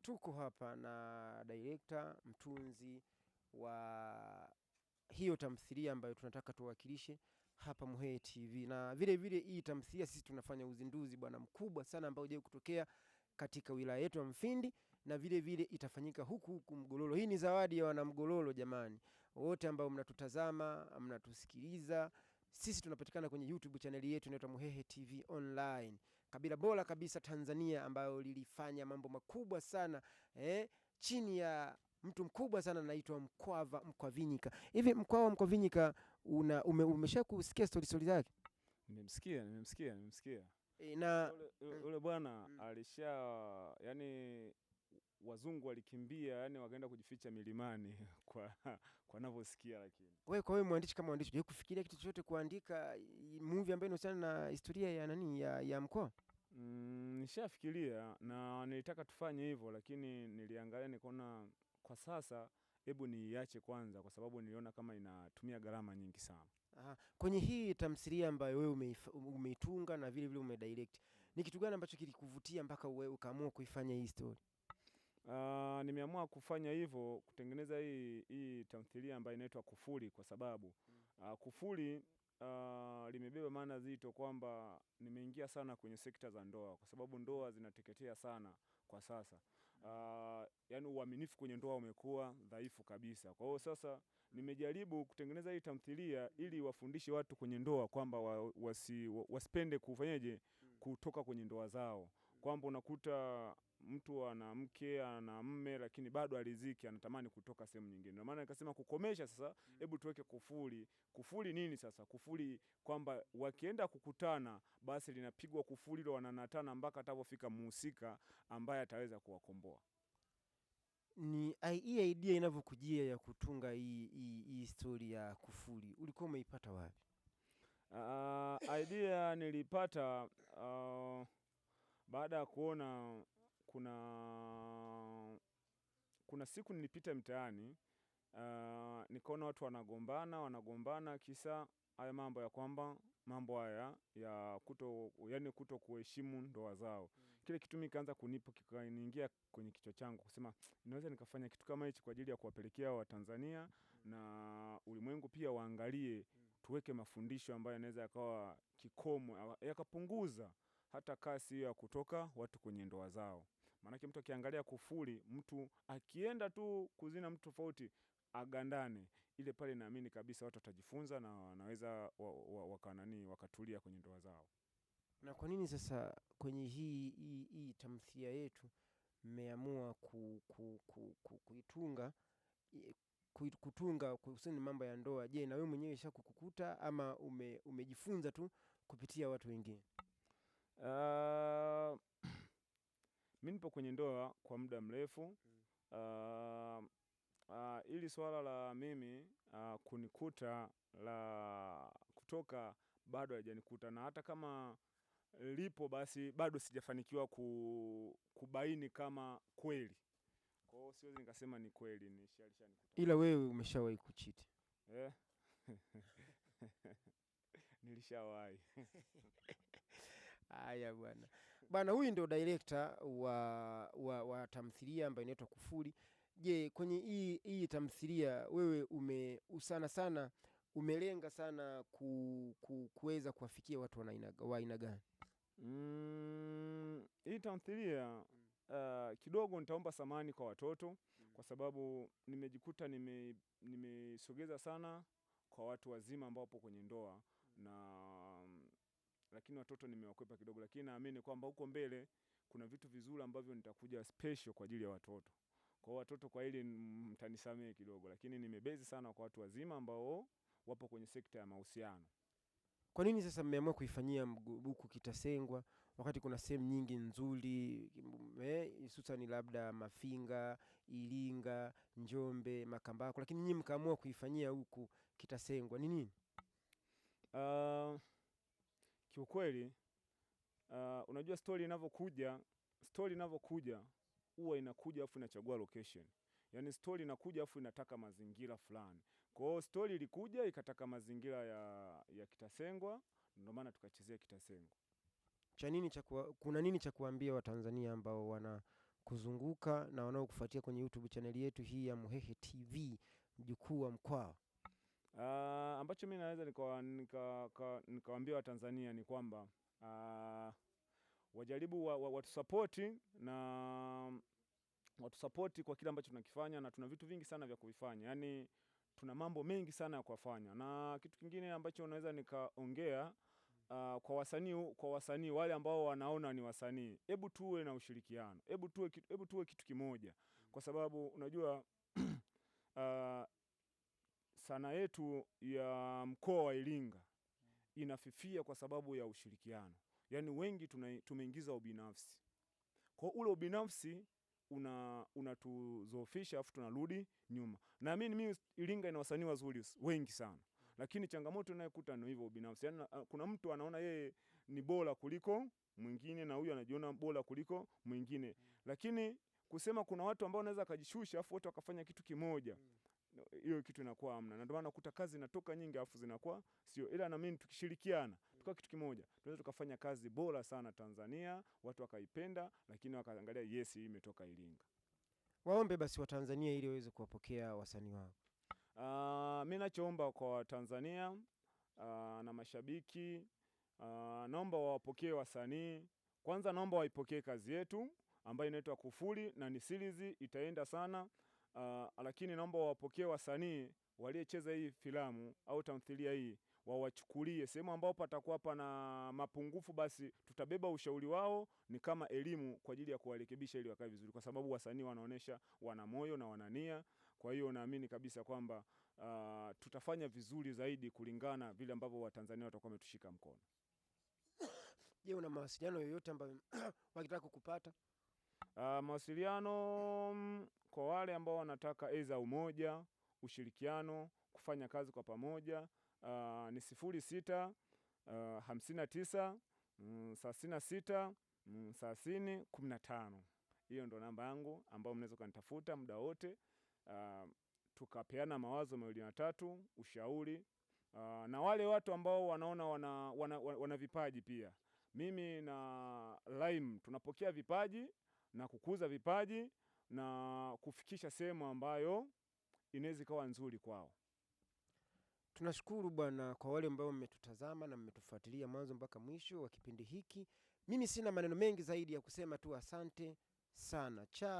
tuko hapa na director mtunzi wa hiyo tamthilia ambayo tunataka tuwakilishe hapa Muhehe TV, na vile vile hii tamthilia sisi tunafanya uzinduzi bwana mkubwa sana ambao hujawahi kutokea katika wilaya yetu ya Mfindi, na vile vile itafanyika huku Mgololo. Hii ni zawadi ya wana Mgololo jamani, wote ambao mnatutazama, mnatusikiliza. Sisi tunapatikana kwenye YouTube channel yetu inaitwa Muhehe TV Online, kabila bora kabisa Tanzania ambayo lilifanya mambo makubwa sana chini ya mtu mkubwa sana anaitwa Mkwavinyika. Hivi Mkwavinyika umesha kusikia story zake? Nimemsikia. Na ule bwana alisha, yani wazungu walikimbia, yani wakaenda kujificha milimani kwa ninavyosikia. Lakini kwa wewe mwandishi, kama mwandishi, je, kufikiria kitu chochote kuandika movie ambayo inahusiana na historia ya nani ya mkoa? Nishafikiria na nilitaka tufanye hivyo, lakini niliangalia nikaona kwa sasa hebu niache kwanza, kwa sababu niliona kama inatumia gharama nyingi sana. Kwenye hii tamthilia ambayo wewe umeitunga na vile vile umedirect, ni kitu gani ambacho kilikuvutia mpaka wewe ukaamua kuifanya hii story? Nimeamua kufanya hivyo, kutengeneza hii tamthilia ambayo inaitwa Kufuli, kwa sababu Kufuli limebeba maana zito kwamba nimeingia sana kwenye sekta za ndoa, kwa sababu ndoa zinateketea sana kwa sasa. Yani uaminifu kwenye ndoa umekuwa dhaifu kabisa. Kwa hiyo sasa nimejaribu kutengeneza hii tamthilia ili wafundishe watu kwenye ndoa kwamba wasipende kufanyaje kutoka kwenye ndoa zao, kwamba unakuta mtu ana mke ana mme lakini bado aliziki, anatamani kutoka sehemu nyingine. Ndio maana nikasema kukomesha sasa, hebu tuweke kufuli. Kufuli nini sasa? Kufuli kwamba wakienda kukutana basi linapigwa kufuli ile, wananatana mpaka atapofika muhusika ambaye ataweza kuwakomboa. Ni hii idea inavyokujia ya kutunga hii story ya Kufuli, ulikuwa umeipata wapi? Idea nilipata baada ya kuona kuna siku nilipita mtaani, nikaona watu wanagombana kisa haya mambo ya kwamba mambo haya ya kuto kuheshimu ndoa zao. Kile kitu nikaanza kikaingia kwenye kichwa changu kusema inaweza nikafanya kitu kama hichi kwa ajili ya kuwapelekea Watanzania na ulimwengu pia waangalie, tuweke mafundisho ambayo yanaweza yakawa kikomo, yakapunguza hata kasi ya kutoka watu kwenye ndoa zao. Maana mtu akiangalia Kufuli, mtu akienda tu kuzina mtu tofauti agandane, ile pale naamini kabisa watu watajifunza na wanaweza wakatulia kwenye ndoa zao. Na kwa nini sasa kwenye hii tamthilia yetu mmeamua kutunga kuhusiana mambo ya ndoa? Je, na wewe mwenyewe ishakukukuta ama umejifunza tu kupitia watu wengine? Mimi nipo kwenye ndoa kwa muda mrefu. Ili swala la mimi kunikuta la kutoka bado hajanikuta, na hata kama lipo basi bado sijafanikiwa kubaini kama kweli. Kwa hiyo siwezi nikasema ni kweli nishalinikuta. Ila wewe umeshawahi kuchiti? Nilishawahi. Haya bwana, huyu ndio director wa tamthilia ambayo inaitwa Kufuli. Je, kwenye hii tamthilia wewe sana umelenga sana kuweza kuwafikia watu wa aina gani? Hii tamthilia kidogo nitaomba samahani kwa watoto, kwa sababu nimejikuta nimesogeza sana kwa watu wazima ambao wapo kwenye ndoa, lakini watoto nimewakwepa kidogo, lakini naamini kwamba huko mbele kuna vitu vizuri ambavyo nitakuja special kwa ajili ya watoto. Kwa watoto kwa hili mtanisamehe kidogo, lakini nimebezi sana kwa watu wazima ambao wapo kwenye sekta ya mahusiano. Kwa nini sasa mmeamua kuifanyia huku Kitasengwa wakati kuna sehemu nyingi nzuri, hususan labda Mafinga, Iringa, Njombe, Makambako, lakini nyinyi mkaamua kuifanyia huku Kitasengwa? Ni nini? Kiukweli unajua story inavyokuja huwa inakuja afu inachagua location. Yani story inakuja afu inataka mazingira fulani. Kwa hiyo story ilikuja ikataka mazingira ya Kitasengwa, ndio maana tukachezea Kitasengwa. Kuna nini cha kuambia Watanzania ambao wanaokuzunguka na wanaokufuatia kwenye YouTube channel yetu hii ya Muhehe TV, mjukuu wa Mkwawa? Ambacho mimi naweza nikawaambia Watanzania ni kwamba wajaribu watusapoti na watusapoti kwa kile ambacho tunakifanya, na tuna vitu vingi sana vya kuvifanya. Yaani tuna mambo mengi sana ya kufanya. Na kitu kingine ambacho naweza nikaongea kwa wasanii wale ambao wanaona ni wasanii, hebu tuwe na ushirikiano. Hebu tuwe kitu kimoja, kwa sababu unajua sanaa yetu ya mkoa wa Iringa inafifia kwa sababu ya ushirikiano. Yaani wengi tumeingiza ubinafsi. Kwa ule ubinafsi unatuzofisha, afu tunarudi nyuma. Naamini mimi Iringa ina wasanii wazuri wengi sana. Lakini changamoto inayokuta ni hivyo ubinafsi. Yaani kuna mtu anaona yeye ni bora kuliko mwingine, na huyu anajiona bora kuliko mwingine. Lakini kusema kuna watu ambao wanaweza kujishusha afu wote wakafanya kitu kimoja, hiyo kitu inakuwa hamna. Na ndio maana nakuta kazi inatoka nyingi afu zinakuwa sio. Ila na mimi tukishirikiana, tukawa kitu kimoja, tunaweza tukafanya kazi bora sana Tanzania, watu wakaipenda, lakini wakaangalia yes, hii imetoka Iringa. Waombe basi Watanzania ili waweze kuwapokea wasanii wao. Mimi nachoomba kwa Watanzania na mashabiki, naomba wawapokee wasanii. Kwanza naomba waipokee kazi yetu ambayo inaitwa Kufuli, na ni series itaenda sana. Lakini naomba wawapokee wasanii waliocheza hii filamu au tamthilia hii, wawachukulie sehemu ambao patakuwa pana mapungufu, basi tutabeba ushauri wao ni kama elimu kwa ajili ya kuwarekebisha ili wakae vizuri, kwa sababu wasanii wanaonesha wana moyo na wanania. Kwa hiyo naamini kabisa kwamba tutafanya vizuri zaidi kulingana vile ambavyo Watanzania watakuwa wametushika mkono. Je, una mawasiliano yoyote ambayo wakitaka kukupata? Mawasiliano kwa wale ambao wanataka eza umoja, ushirikiano, kufanya kazi kwa pamoja, ni 06 59 36 30 15. Hiyo ndo namba yangu ambayo mnaweza kunitafuta muda wote, tukapeana mawazo mawili matatu, ushauri. Na wale watu ambao wanaona wana vipaji pia, mimi na Lime tunapokea vipaji na kukuza vipaji na kufikisha sehemu ambayo inaweza kuwa nzuri kwao. Tunashukuru bwana kwa wale ambao mmetutazama na mmetufuatilia mwanzo mpaka mwisho wa kipindi hiki. Mimi sina maneno mengi zaidi ya kusema tu asante sana. Cha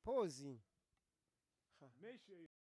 pozi.